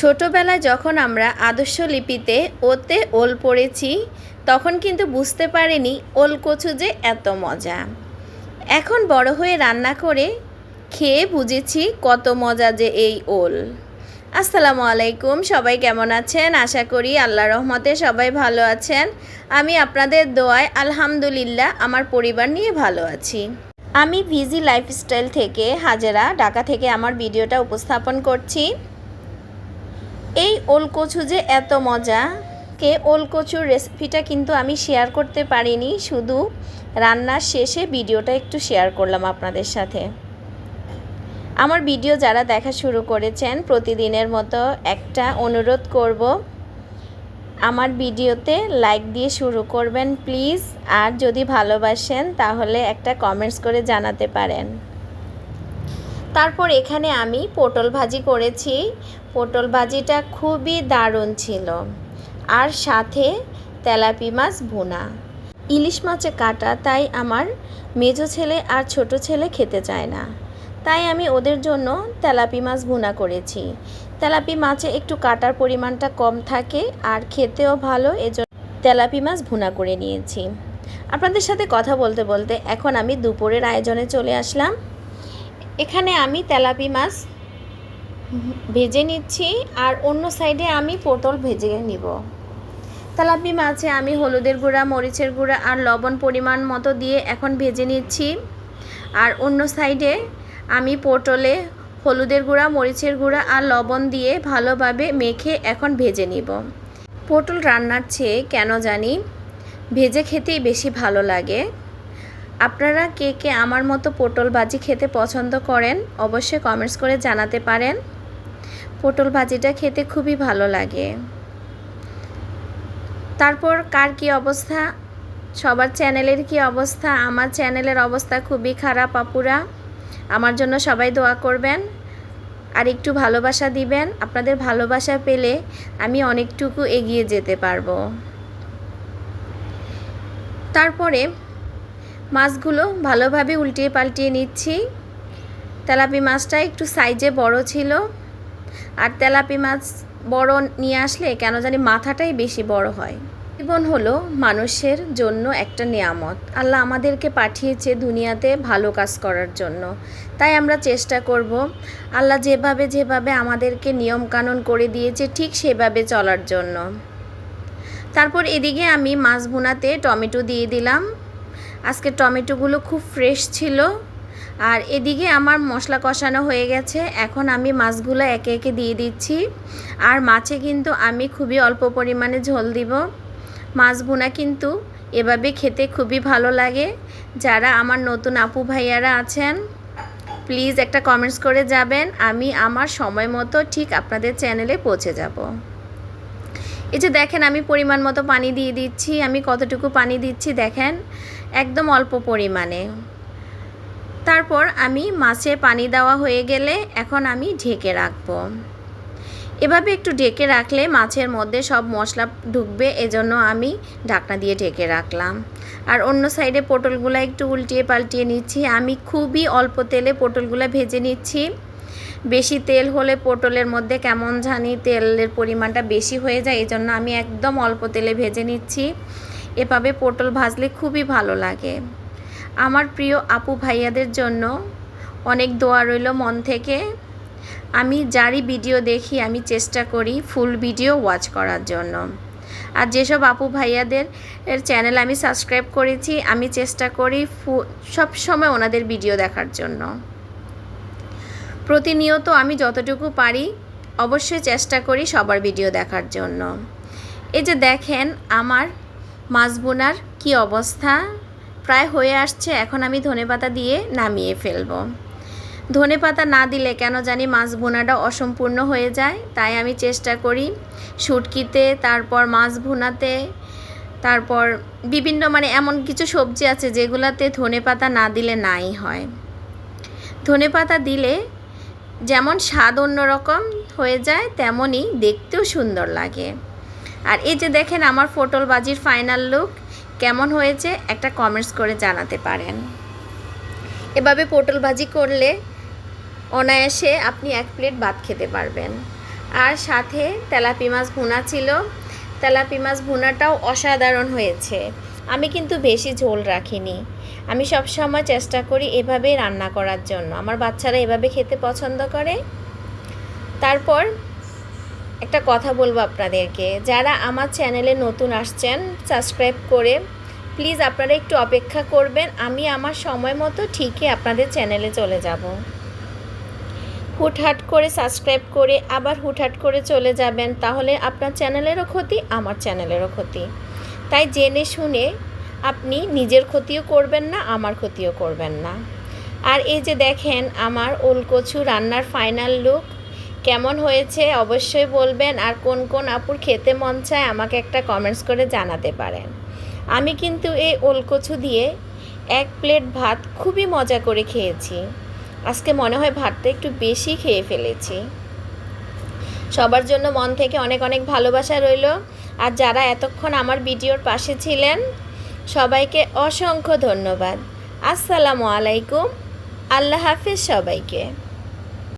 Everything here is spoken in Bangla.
ছোটবেলায় যখন আমরা আদর্শ লিপিতে ওতে ওল পড়েছি তখন কিন্তু বুঝতে পারিনি ওল কচু যে এত মজা। এখন বড় হয়ে রান্না করে খেয়ে বুঝেছি কত মজা যে এই ওল। আসসালামু আলাইকুম, সবাই কেমন আছেন? আশা করি আল্লাহর রহমতে সবাই ভালো আছেন। আমি আপনাদের দোয়ায় আলহামদুলিল্লাহ আমার পরিবার নিয়ে ভালো আছি। আমি ভিজি লাইফস্টাইল থেকে হাজেরা, ঢাকা থেকে আমার ভিডিওটা উপস্থাপন করছি। এই ওল কচু যে এত মজা, ওল কচুর রেসিপিটা কিন্তু আমি শেয়ার করতে পারিনি, শুধু রান্নার শেষে ভিডিওটা একটু শেয়ার করলাম আপনাদের সাথে। আমার ভিডিও যারা দেখা শুরু করেছেন প্রতিদিনের মতো একটা অনুরোধ করব, আমার ভিডিওতে লাইক দিয়ে শুরু করবেন প্লিজ। আর যদি ভালোবাসেন তাহলে একটা কমেন্টস করে জানাতে পারেন। তারপর এখানে আমি পটল ভাজি করেছি। পটল ভাজিটা খুবই দারুণ ছিল। আর সাথে তেলাপি মাছ ভুনা। ইলিশ মাছে কাটা, তাই আমার মেজো ছেলে আর ছোট ছেলে খেতে চায় না, তাই আমি ওদের জন্য তেলাপি মাছ ভুনা করেছি। তেলাপি মাছে একটু কাটার পরিমাণটা কম থাকে আর খেতেও ভালো, এজন্য তেলাপি মাছ ভুনা করে নিয়েছি। আপনাদের সাথে কথা বলতে বলতে এখন আমি দুপুরের আয়োজনে চলে আসলাম। এখানে আমি তেলাপি মাছ ভেজে নিচ্ছি আর অন্য সাইডে আমি পটল ভেজে নিব। তেলাপি মাছে আমি হলুদের গুঁড়া, মরিচের গুঁড়া আর লবণ পরিমাণ মতো দিয়ে এখন ভেজে নিচ্ছি। আর অন্য সাইডে আমি পটলে হলুদের গুঁড়া, মরিচের গুঁড়া আর লবণ দিয়ে ভালোভাবে মেখে এখন ভেজে নিব। পটল রান্নার চেয়ে কেন জানি ভেজে খেতেই বেশি ভালো লাগে। আপনারা কে কে আমার মতো পটল ভাজি খেতে পছন্দ করেন অবশ্যই কমেন্টস করে জানাতে পারেন। পটল ভাজিটা খেতে খুবই ভালো লাগে। তারপর কার কি অবস্থা, সবার চ্যানেলের কি অবস্থা? আমার চ্যানেলের অবস্থা খুবই খারাপ আপুরা, আমার জন্য সবাই দোয়া করবেন আর একটু ভালোবাসা দিবেন। আপনাদের ভালোবাসা পেলে আমি অনেকটুকু এগিয়ে যেতে পারবো। তারপরে মাছগুলো ভালোভাবে উল্টিয়ে পাল্টিয়ে নিচ্ছি। তেলাপি মাছটা একটু সাইজে বড় ছিল, আর তেলাপি মাছ বড় নিয়ে আসলে কেন জানি মাথাটাই বেশি বড় হয়। জীবন হলো মানুষের জন্য একটা নিয়ামত, আল্লাহ আমাদেরকে পাঠিয়েছে দুনিয়াতে ভালো কাজ করার জন্য, তাই আমরা চেষ্টা করব আল্লাহ যেভাবে যেভাবে আমাদেরকে নিয়মকানুন করে দিয়েছে ঠিক সেভাবে চলার জন্য। তারপর এদিকে আমি মাছ ভুনাতে টমেটো দিয়ে দিলাম। আজকে টমেটোগুলো খুব ফ্রেশ ছিল। আর এদিকে আমার মশলা কষানো হয়ে গেছে, এখন আমি মাছগুলো একে একে দিয়ে দিচ্ছি। আর মাছে কিন্তু আমি খুবই অল্প পরিমাণে ঝোল দিব। মাছ ভুনা কিন্তু এভাবে খেতে খুবই ভালো লাগে। যারা আমার নতুন আপু ভাইয়ারা আছেন প্লিজ একটা কমেন্টস করে যাবেন, আমি আমার সময় মতো ঠিক আপনাদের চ্যানেলে পৌঁছে যাব। এই যে দেখেন আমি পরিমাণ মতো পানি দিয়ে দিচ্ছি। আমি কতটুকু পানি দিচ্ছি দেখেন, একদম অল্প পরিমাণে। তারপর আমি মাছে পানি দেওয়া হয়ে গেলে এখন আমি ঢেকে রাখবো। এভাবে একটু ঢেকে রাখলে মাছের মধ্যে সব মশলা ঢুকবে, এজন্য আমি ঢাকনা দিয়ে ঢেকে রাখলাম। আর অন্য সাইডে পটলগুলো একটু উল্টিয়ে পাল্টিয়ে নিচ্ছি। আমি খুবই অল্প তেলে পটলগুলো ভেজে নিচ্ছি। বেশি তেল হলে পটলের মধ্যে কেমন জানি তেলের পরিমাণটা বেশি হয়ে যায়, এজন্য আমি একদম অল্প তেলে ভেজে নিচ্ছি। এভাবে পটল ভাজলে খুবই ভালো লাগে। আমার প্রিয় আপু ভাইয়াদের জন্য অনেক দোয়া রইল মন থেকে। আমি যারই ভিডিও দেখি আমি চেষ্টা করি ফুল ভিডিও ওয়াচ করার জন্য। আর যেসব আপু ভাইয়াদের চ্যানেল আমি সাবস্ক্রাইব করেছি আমি চেষ্টা করি সব সময় ওনাদের ভিডিও দেখার জন্য। প্রতিনিয়ত আমি যতটুকু পারি অবশ্যই চেষ্টা করি সবার ভিডিও দেখার জন্য। এই যে দেখেন আমার মাছ ভুনার কী অবস্থা, প্রায় হয়ে আসছে। এখন আমি ধনেপাতা দিয়ে নামিয়ে ফেলবো। ধনেপাতা না দিলে কেন জানি মাছ ভুনাটা অসম্পূর্ণ হয়ে যায়, তাই আমি চেষ্টা করি শুটকিতে, তারপর মাছ ভুনাতে, তারপর বিভিন্ন এমন কিছু সবজি আছে যেগুলাতে ধনেপাতা না দিলে নাই হয়। ধনেপাতা দিলে যেমন স্বাদ অন্যরকম হয়ে যায়, তেমনই দেখতেও সুন্দর লাগে। আর এই যে দেখেন আমার পটল ভাজির ফাইনাল লুক কেমন হয়েছে একটা কমেন্টস করে জানাতে পারেন। এভাবে পটল ভাজি করলে অনায়াসে আপনি এক প্লেট ভাত খেতে পারবেন। আর সাথে তেলাপি মাছ ভুনা ছিল। তেলাপি মাছ ভুনাটাও অসাধারণ হয়েছে। আমি কিন্তু বেশি ঝোল রাখিনি। আমি সব সময় চেষ্টা করি এভাবেই রান্না করার জন্য। আমার বাচ্চারা এভাবে খেতে পছন্দ করে। তারপর একটা কথা বলবো আপনাদেরকে, যারা আমার চ্যানেলে নতুন আসছেন সাবস্ক্রাইব করে প্লিজ আপনারা একটু অপেক্ষা করবেন। আমি আমার সময় মতো ঠিকই আপনাদের চ্যানেলে চলে যাব। হুটহাট করে সাবস্ক্রাইব করে আবার হুটহাট করে চলে যাবেন, তাহলে আপনার চ্যানেলেরও ক্ষতি, আমার চ্যানেলেরও ক্ষতি। তাই জেনে শুনে আপনি নিজের ক্ষতিও করবেন না, আমার ক্ষতিও করবেন না। আর এই যে দেখেন আমার ওলকচু রান্নার ফাইনাল লুক কেমন হয়েছে অবশ্যই বলবেন। আর কোন কোন আপুর খেতে মন চায় আমাকে একটা কমেন্টস করে জানাতে পারেন। আমি কিন্তু এই ওলকচু দিয়ে 1 প্লেট ভাত খুবই মজা করে খেয়েছি। আজকে মনে হয় ভাতটা একটু বেশি খেয়ে ফেলেছি। সবার জন্য মন থেকে অনেক অনেক ভালোবাসা রইল। আর যারা এতক্ষণ আমার ভিডিওর পাশে ছিলেন সবাইকে অসংখ্য ধন্যবাদ। আসসালামু আলাইকুম। আল্লাহ হাফেজ সবাইকে।